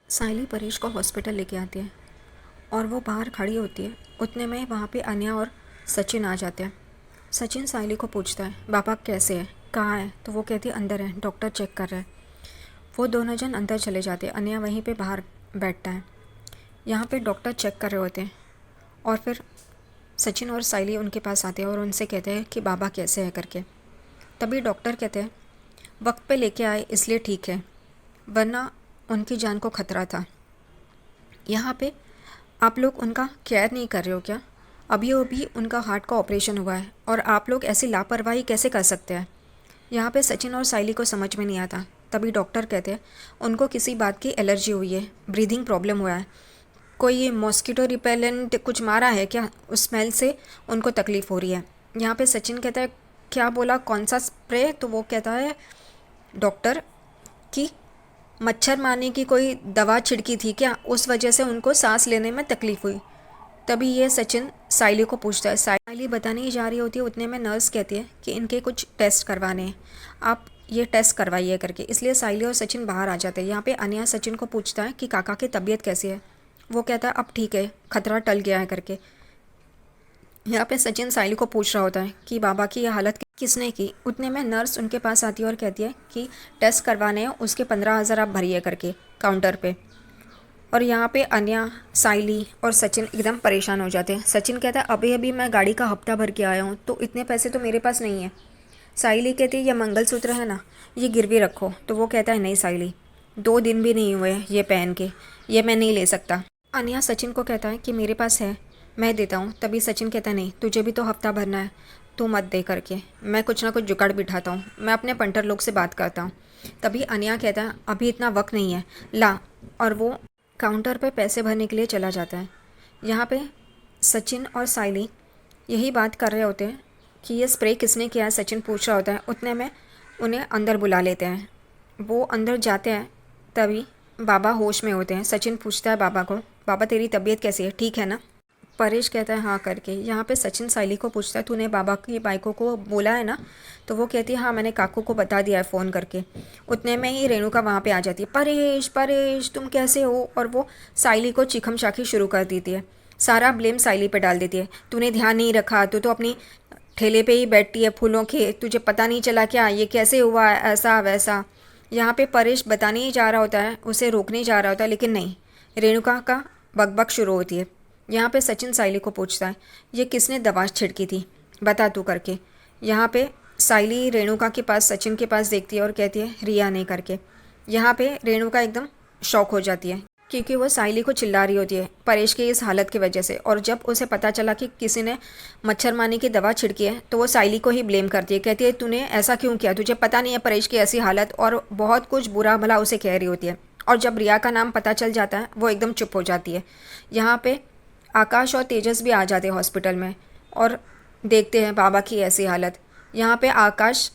साइली परेश को हॉस्पिटल लेके आती है और वो बाहर खड़ी होती है। उतने में वहाँ पे अनया और सचिन आ जाते हैं। सचिन साइली को पूछता है, पापा कैसे है, कहाँ है? तो वो कहती है अंदर है, डॉक्टर चेक कर रहा है। वो दोनों जन अंदर चले जाते हैं। अनया वहीं पे बाहर बैठता है। यहाँ पे डॉक्टर चेक कर रहे होते हैं और फिर सचिन और साइली उनके पास आते हैं और उनसे कहते हैं कि बाबा कैसे है करके। तभी डॉक्टर कहते हैं वक्त पे लेके आए इसलिए ठीक है, वरना उनकी जान को खतरा था। यहाँ पे आप लोग उनका केयर नहीं कर रहे हो क्या? अभी अभी उनका हार्ट का ऑपरेशन हुआ है और आप लोग ऐसी लापरवाही कैसे कर सकते हैं? यहाँ पे सचिन और साइली को समझ में नहीं आता। तभी डॉक्टर कहते हैं उनको किसी बात की एलर्जी हुई है, ब्रीदिंग प्रॉब्लम हुआ है, कोई ये मॉस्किटो रिपेलेंट कुछ मारा है क्या, उस स्मेल से उनको तकलीफ़ हो रही है। यहाँ पे सचिन कहता है क्या बोला, कौन सा स्प्रे? तो वो कहता है डॉक्टर कि मच्छर मारने की कोई दवा छिड़की थी क्या, उस वजह से उनको सांस लेने में तकलीफ़ हुई। तभी ये सचिन साइली को पूछता है। साइली बताने ही जा रही होती है, उतने में नर्स कहती है कि इनके कुछ टेस्ट करवाने हैं, आप ये टेस्ट करवाइए करके। इसलिए साइली और सचिन बाहर आ जाते हैं। यहाँ पे अनया सचिन को पूछता है कि काका की तबीयत कैसी है। वो कहता है अब ठीक है, खतरा टल गया है करके। यहाँ पे सचिन साइली को पूछ रहा होता है कि बाबा की यह हालत किसने की। उतने में नर्स उनके पास आती है और कहती है कि टेस्ट करवाने हैं, उसके 15,000 आप भरिए करके काउंटर पे। और यहाँ पे अनया, साइली और सचिन एकदम परेशान हो जाते हैं। सचिन कहता है अभी अभी मैं गाड़ी का हफ्ता भर के आया हूँ, तो इतने पैसे तो मेरे पास नहीं है। साइली कहती है ये मंगलसूत्र है ना, ये गिरवी रखो। तो वो कहता है नहीं साइली, 2 दिन भी नहीं हुए ये पहन के, ये मैं नहीं ले सकता। अनया सचिन को कहता है कि मेरे पास है, मैं देता हूँ। तभी सचिन कहता है नहीं, तुझे भी तो हफ्ता भरना है, तू मत दे करके, मैं कुछ ना कुछ जुगाड़ बिठाता हूँ, मैं अपने पंटर लोग से बात करता हूँ। तभी अनया कहता है अभी इतना वक्त नहीं है, ला। और वो काउंटर पे पैसे भरने के लिए चला जाता है। यहाँ पे सचिन और साइली यही बात कर रहे होते हैं कि ये स्प्रे किसने किया है, सचिन पूछ रहा होता है। उतने में उन्हें अंदर बुला लेते हैं। वो अंदर जाते हैं, तभी बाबा होश में होते हैं। सचिन पूछता है बाबा को, बाबा तेरी तबीयत कैसी है, ठीक है ना? परेश कहता है हाँ करके। यहाँ पे सचिन साइली को पूछता है तूने बाबा की बाइकों को बोला है ना? तो वो कहती है हाँ, मैंने काकू को बता दिया है फ़ोन करके। उतने में ही रेणुका वहाँ पे आ जाती है। परेश परेश तुम कैसे हो? और वो साइली को चिखम चाखी शुरू कर देती है। सारा ब्लेम साइली पे डाल देती है। तूने ध्यान नहीं रखा, तू तो अपनी ठेले पे ही बैठती है फूलों के, तुझे पता नहीं चला क्या, ये कैसे हुआ, ऐसा वैसा। यहाँ पे परेश बताने ही जा रहा होता है, उसे रोकने जा रहा होता है, लेकिन नहीं, रेणुका का बकबक शुरू होती है। यहाँ पे सचिन साइली को पूछता है ये किसने दवा छिड़की थी, बता तू करके। यहाँ पे साइली रेणुका के पास, सचिन के पास देखती है और कहती है रिया ने करके। यहाँ पे रेणुका एकदम शॉक हो जाती है क्योंकि वो साइली को चिल्ला रही होती है परेश की इस हालत की वजह से। और जब उसे पता चला कि किसी ने मच्छर मारने की दवा छिड़की है तो वो साइली को ही ब्लेम करती है। कहती है तूने ऐसा क्यों किया, तुझे पता नहीं है परेश की ऐसी हालत, और बहुत कुछ बुरा भला उसे कह रही होती है। और जब रिया का नाम पता चल जाता है वो एकदम चुप हो जाती है। यहाँ पे आकाश और तेजस भी आ जाते हैं हॉस्पिटल में और देखते हैं बाबा की ऐसी हालत। यहाँ पे आकाश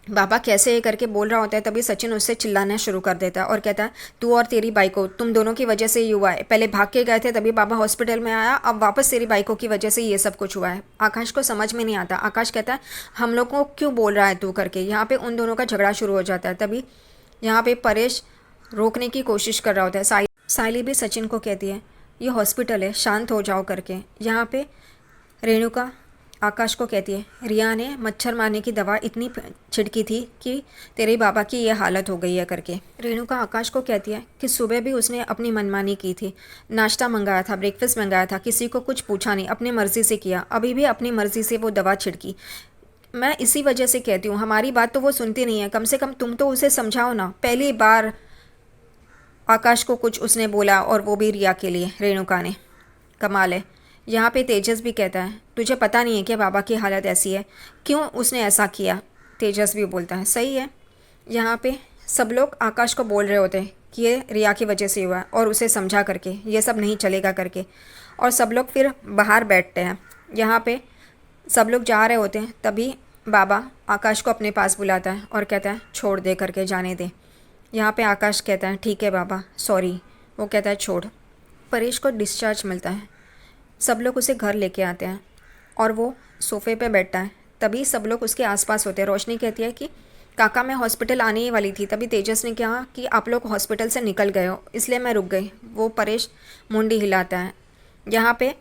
बाबा कैसे करके बोल रहा होता है, तभी सचिन उससे चिल्लाना शुरू कर देता है और कहता है तू और तेरी बाइको, तुम दोनों की वजह से ही हुआ है। पहले भाग के गए थे तभी बाबा हॉस्पिटल में आया, अब वापस तेरी बाइकों की वजह से ये सब कुछ हुआ है। आकाश को समझ में नहीं आता। आकाश कहता है हम लोग को क्यों बोल रहा है तू करके। यहाँ पे उन दोनों का झगड़ा शुरू हो जाता है। तभी यहाँ पे परेश रोकने की कोशिश कर रहा होता है। साइली भी सचिन को कहती है ये हॉस्पिटल है, शांत हो जाओ करके। यहाँ पे रेणुका आकाश को कहती है रिया ने मच्छर मारने की दवा इतनी छिड़की थी कि तेरे बाबा की ये हालत हो गई है करके। रेणुका आकाश को कहती है कि सुबह भी उसने अपनी मनमानी की थी, नाश्ता मंगाया था, ब्रेकफास्ट मंगाया था, किसी को कुछ पूछा नहीं, अपनी मर्ज़ी से किया, अभी भी अपनी मर्ज़ी से वो दवा छिड़की। मैं इसी वजह से कहती हूँ हमारी बात तो वो सुनती नहीं है, कम से कम तुम तो उसे समझाओ ना। पहली बार आकाश को कुछ उसने बोला और वो भी रिया के लिए, रेणुका ने। कमाल है। यहाँ पे तेजस भी कहता है तुझे पता नहीं है कि बाबा की हालत ऐसी है, क्यों उसने ऐसा किया? तेजस भी बोलता है सही है। यहाँ पे सब लोग आकाश को बोल रहे होते हैं कि ये रिया की वजह से हुआ है और उसे समझा करके, ये सब नहीं चलेगा करके। और सब लोग फिर बाहर बैठते हैं। यहाँ पे सब लोग जा रहे होते हैं, तभी बाबा आकाश को अपने पास बुलाता है और कहता है छोड़ दे करके, जाने दे। यहाँ पे आकाश कहता है ठीक है बाबा, सॉरी। वो कहता है छोड़। परेश को डिस्चार्ज मिलता है। सब लोग उसे घर लेके आते हैं और वो सोफ़े पे बैठता है। तभी सब लोग उसके आसपास होते हैं। रोशनी कहती है कि काका मैं हॉस्पिटल आने ही वाली थी, तभी तेजस ने कहा कि आप लोग हॉस्पिटल से निकल गए हो, इसलिए मैं रुक गई। वो परेश मुंडी हिलाता है। यहाँ पे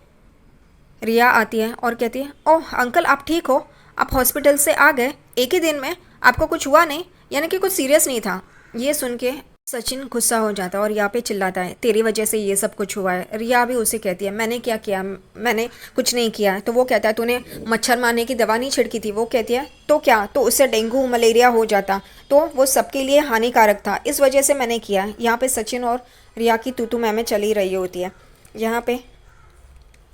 रिया आती है और कहती है, ओह अंकल आप ठीक हो, आप हॉस्पिटल से आ गए एक ही दिन में, आपको कुछ हुआ नहीं, यानी कि कुछ सीरियस नहीं था। ये सुन के सचिन गुस्सा हो जाता है और यहाँ पे चिल्लाता है, तेरी वजह से ये सब कुछ हुआ है। रिया भी उसे कहती है, मैंने क्या किया, मैंने कुछ नहीं किया है। तो वो कहता है, तूने मच्छर मारने की दवा नहीं छिड़की थी। वो कहती है, तो क्या, तो उससे डेंगू मलेरिया हो जाता, तो वो सबके लिए हानिकारक था, इस वजह से मैंने किया। यहाँ पे सचिन और रिया की तू मैं चली रही होती है। यहाँ पे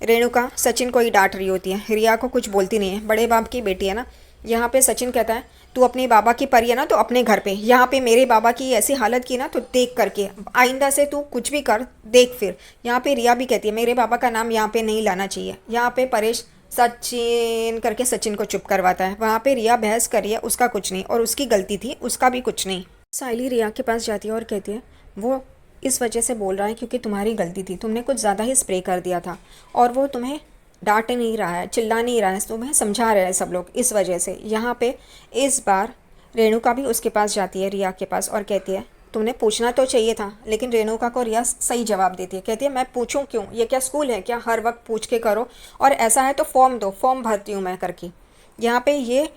रेणुका सचिन को ही डांट रही होती है, रिया को कुछ बोलती नहीं है, बड़े बाप की बेटी है ना। यहाँ पे सचिन कहता है, तू अपने बाबा की परी है ना, तो अपने घर पे, यहाँ पे मेरे बाबा की ऐसी हालत की ना, तो देख करके आइंदा से तू कुछ भी कर देख फिर। यहाँ पे रिया भी कहती है, मेरे बाबा का नाम यहाँ पे नहीं लाना चाहिए। यहाँ पे परेश सचिन करके सचिन को चुप करवाता है। वहाँ पे रिया बहस कर रही है, उसका कुछ नहीं, और उसकी गलती थी, उसका भी कुछ नहीं। साइली रिया के पास जाती है और कहती है, वो इस वजह से बोल रहा है क्योंकि तुम्हारी गलती थी, तुमने कुछ ज़्यादा ही स्प्रे कर दिया था, और वो तुम्हें डांट नहीं रहा है, चिल्ला नहीं रहा है, तुम्हें समझा रहे हैं सब लोग, इस वजह से। यहाँ पे इस बार रेणुका भी उसके पास जाती है, रिया के पास, और कहती है, तुमने पूछना तो चाहिए था। लेकिन रेणुका को रिया सही जवाब देती है, कहती है, मैं पूछूं क्यों, ये क्या स्कूल है क्या, हर वक्त पूछ के करो, और ऐसा है तो फॉर्म दो, फॉर्म भरती हूँ मैं करके। यहाँ पे ये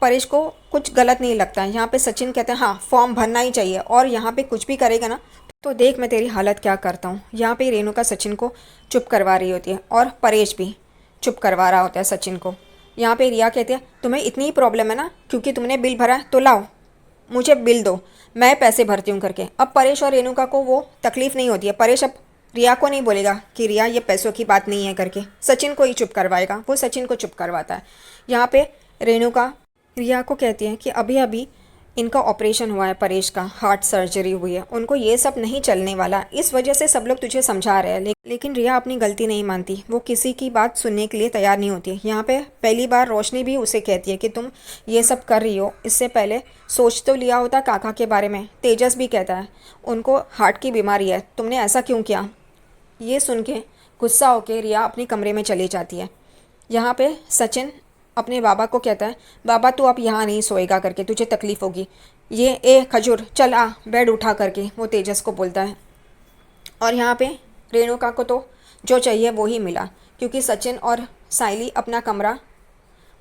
परेश को कुछ गलत नहीं लगता है। यहाँ पे सचिन कहते हैं, हाँ फॉर्म भरना ही चाहिए, और यहाँ पे कुछ भी करेगा ना तो देख मैं तेरी हालत क्या करता हूँ। यहाँ पे रेणुका सचिन को चुप करवा रही होती है, और परेश भी चुप करवा रहा होता है सचिन को। यहाँ पे रिया कहती है, तुम्हें इतनी ही प्रॉब्लम है ना, क्योंकि तुमने बिल भरा है तो लाओ मुझे बिल दो, मैं पैसे भरती हूँ करके। अब परेश और रेणुका को वो तकलीफ नहीं होती है। परेश अब रिया को नहीं बोलेगा कि रिया ये पैसों की बात नहीं है करके, सचिन को ही चुप करवाएगा। वो सचिन को चुप करवाता है। यहाँ पे रेणुका रिया को कहती है कि अभी अभी इनका ऑपरेशन हुआ है, परेश का हार्ट सर्जरी हुई है, उनको ये सब नहीं चलने वाला, इस वजह से सब लोग तुझे समझा रहे हैं। लेकिन रिया अपनी गलती नहीं मानती, वो किसी की बात सुनने के लिए तैयार नहीं होती। यहाँ पे पहली बार रोशनी भी उसे कहती है कि तुम ये सब कर रही हो, इससे पहले सोच तो लिया होता काका के बारे में। तेजस भी कहता है, उनको हार्ट की बीमारी है, तुमने ऐसा क्यों किया। ये सुन के गुस्सा होकर रिया अपने कमरे में चली जाती है। यहाँ पे सचिन अपने बाबा को कहता है, बाबा तू अब यहाँ नहीं सोएगा करके, तुझे तकलीफ़ होगी। ये ए खजूर चल आ, बेड उठा करके वो तेजस को बोलता है। और यहाँ पे रेणुका को तो जो चाहिए वो ही मिला, क्योंकि सचिन और साइली अपना कमरा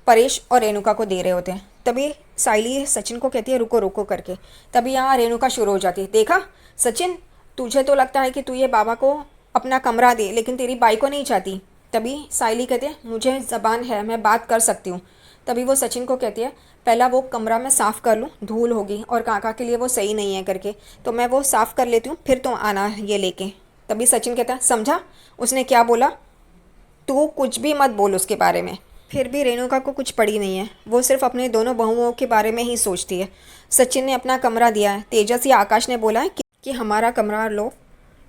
परेश और रेणुका को दे रहे होते हैं। तभी साइली सचिन को कहती है, रुको रुको करके। तभी यहाँ रेणुका शुरू हो जाती है, देखा सचिन, तुझे तो लगता है कि तू ये बाबा को अपना कमरा दे, लेकिन तेरी बाई को नहीं चाहती। तभी साइली कहती है, मुझे ज़बान है, मैं बात कर सकती हूँ। तभी वो सचिन को कहती है, पहला वो कमरा मैं साफ़ कर लूँ, धूल होगी और काका के लिए वो सही नहीं है करके, तो मैं वो साफ़ कर लेती हूँ, फिर तुम आना ये लेके। तभी सचिन कहता है, समझा उसने क्या बोला, तू कुछ भी मत बोल उसके बारे में। फिर भी रेणुका को कुछ पड़ी नहीं है, वो सिर्फ अपने दोनों बहुओं के बारे में ही सोचती है। सचिन ने अपना कमरा दिया है, तेजस या आकाश ने बोला है कि हमारा कमरा लो।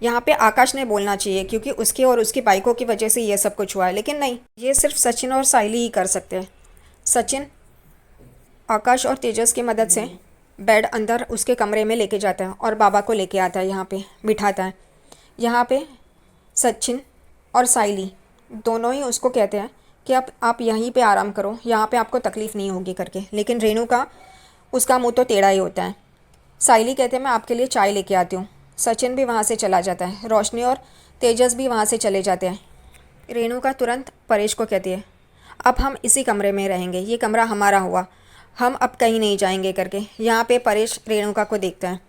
यहाँ पे आकाश ने बोलना चाहिए, क्योंकि उसके और उसकी बाइकों की वजह से ये सब कुछ हुआ है, लेकिन नहीं, ये सिर्फ सचिन और साइली ही कर सकते हैं। सचिन आकाश और तेजस की मदद से बेड अंदर उसके कमरे में लेके जाता है और बाबा को लेके आता है, यहाँ पे बिठाता है। यहाँ पे सचिन और साइली दोनों ही उसको कहते हैं कि अब आप यहीं पे आराम करो, यहाँ पे आपको तकलीफ़ नहीं होगी करके। लेकिन रेणुका उसका मुँह तो टेढ़ा ही होता है। साइली कहते हैं, मैं आपके लिए चाय लेके आती हूँ। सचिन भी वहाँ से चला जाता है। रोशनी और तेजस भी वहाँ से चले जाते हैं। रेणुका तुरंत परेश को कहती है, अब हम इसी कमरे में रहेंगे, ये कमरा हमारा हुआ, हम अब कहीं नहीं जाएंगे करके। यहाँ पे परेश रेणुका को देखता है।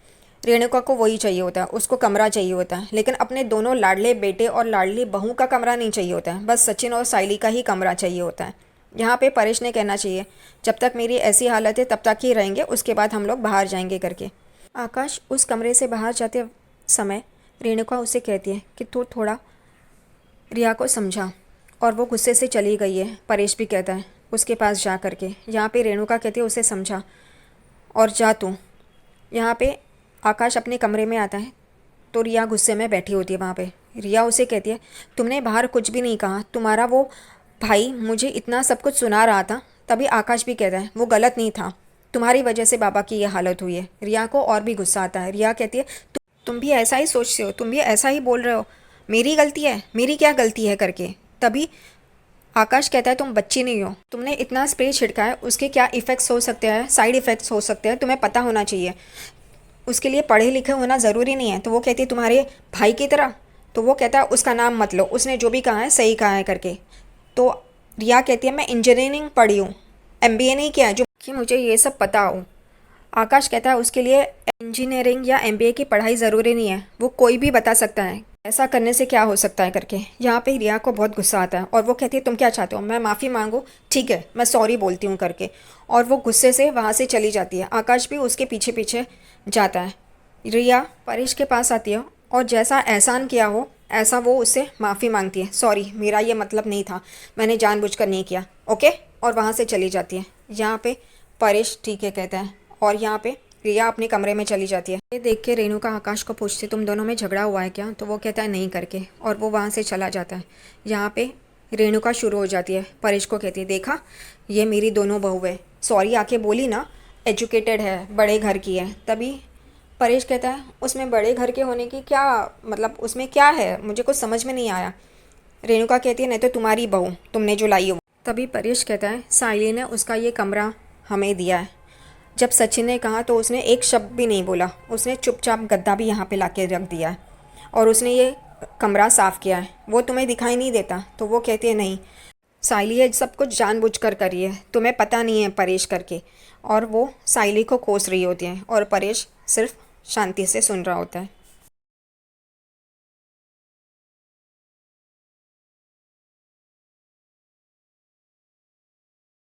रेणुका को वही चाहिए होता है, उसको कमरा चाहिए होता है, लेकिन अपने दोनों लाडले बेटे और लाडली बहू का कमरा नहीं चाहिए होता है, बस सचिन और साइली का ही कमरा चाहिए होता है। यहाँ पे परेश ने कहना चाहिए, जब तक मेरी ऐसी हालत है तब तक ही रहेंगे, उसके बाद हम लोग बाहर जाएंगे करके। आकाश उस कमरे से बाहर जाते समय रेणुका उसे कहती है कि तू थोड़ा रिया को समझा, और वो गुस्से से चली गई है। परेश भी कहता है उसके पास जा करके। यहाँ पे रेणुका कहती है, उसे समझा और जा तू। यहाँ पे आकाश अपने कमरे में आता है तो रिया गुस्से में बैठी होती है वहाँ पे। रिया उसे कहती है, तुमने बाहर कुछ भी नहीं कहा, तुम्हारा वो भाई मुझे इतना सब कुछ सुना रहा था। तभी आकाश भी कहता है, वो गलत नहीं था, तुम्हारी वजह से बाबा की ये हालत हुई है। रिया को और भी गुस्सा आता है। रिया कहती है, तुम भी ऐसा ही सोचते हो, तुम भी ऐसा ही बोल रहे हो, मेरी गलती है, मेरी क्या गलती है करके। तभी आकाश कहता है तुम बच्ची नहीं हो, तुमने इतना स्प्रे छिड़का है, उसके क्या इफ़ेक्ट्स हो सकते हैं, साइड इफ़ेक्ट्स हो सकते हैं, तुम्हें पता होना चाहिए। उसके लिए पढ़े लिखे होना ज़रूरी नहीं है। तो वो कहती है तुम्हारे भाई की तरह। तो वो कहता है उसका नाम मत लो, उसने जो भी कहा है सही कहा है करके। तो रिया कहती है मैं इंजीनियरिंग पढ़ी हूँ, एमबीए नहीं किया है जो कि मुझे ये सब पता हो। आकाश कहता है उसके लिए इंजीनियरिंग या एमबीए की पढ़ाई ज़रूरी नहीं है, वो कोई भी बता सकता है ऐसा करने से क्या हो सकता है करके। यहाँ पे रिया को बहुत गुस्सा आता है और वो कहती है तुम क्या चाहते हो, मैं माफ़ी मांगू, ठीक है मैं सॉरी बोलती हूँ करके। और वो गुस्से से वहाँ से चली जाती है। आकाश भी उसके पीछे पीछे जाता है। रिया परेश के पास आती है और जैसा एहसान किया हो ऐसा वो उससे माफ़ी मांगती है, सॉरी मेरा ये मतलब नहीं था, मैंने जानबूझकर नहीं किया, ओके। और वहाँ से चली जाती है। यहाँ पे परेश ठीक है कहता है और यहाँ पे रिया अपने कमरे में चली जाती है। ये देख के रेणुका आकाश को पूछती तुम दोनों में झगड़ा हुआ है क्या। तो वो कहता है नहीं करके, और वो वहाँ से चला जाता है। यहाँ पे रेणुका शुरू हो जाती है, परेश को कहती है देखा ये मेरी दोनों बहू है, सॉरी आके बोली ना, एजुकेटेड है, बड़े घर की है। तभी परेश कहता है उसमें बड़े घर के होने की क्या मतलब, उसमें क्या है, मुझे कुछ समझ में नहीं आया। रेणुका कहती है नहीं तो तुम्हारी बहू, तुमने जो लाई हो। तभी परेश कहता है साइली ने उसका ये कमरा हमें दिया है। जब सचिन ने कहा तो उसने एक शब्द भी नहीं बोला, उसने चुपचाप गद्दा भी यहाँ पे लाके रख दिया है और उसने ये कमरा साफ़ किया है, वो तुम्हें दिखाई नहीं देता। तो वो कहती है नहीं साइली ये सब कुछ जानबूझकर करी है, तुम्हें पता नहीं है परेश करके। और वो साइली को कोस रही होती है और परेश सिर्फ शांति से सुन रहा होता है।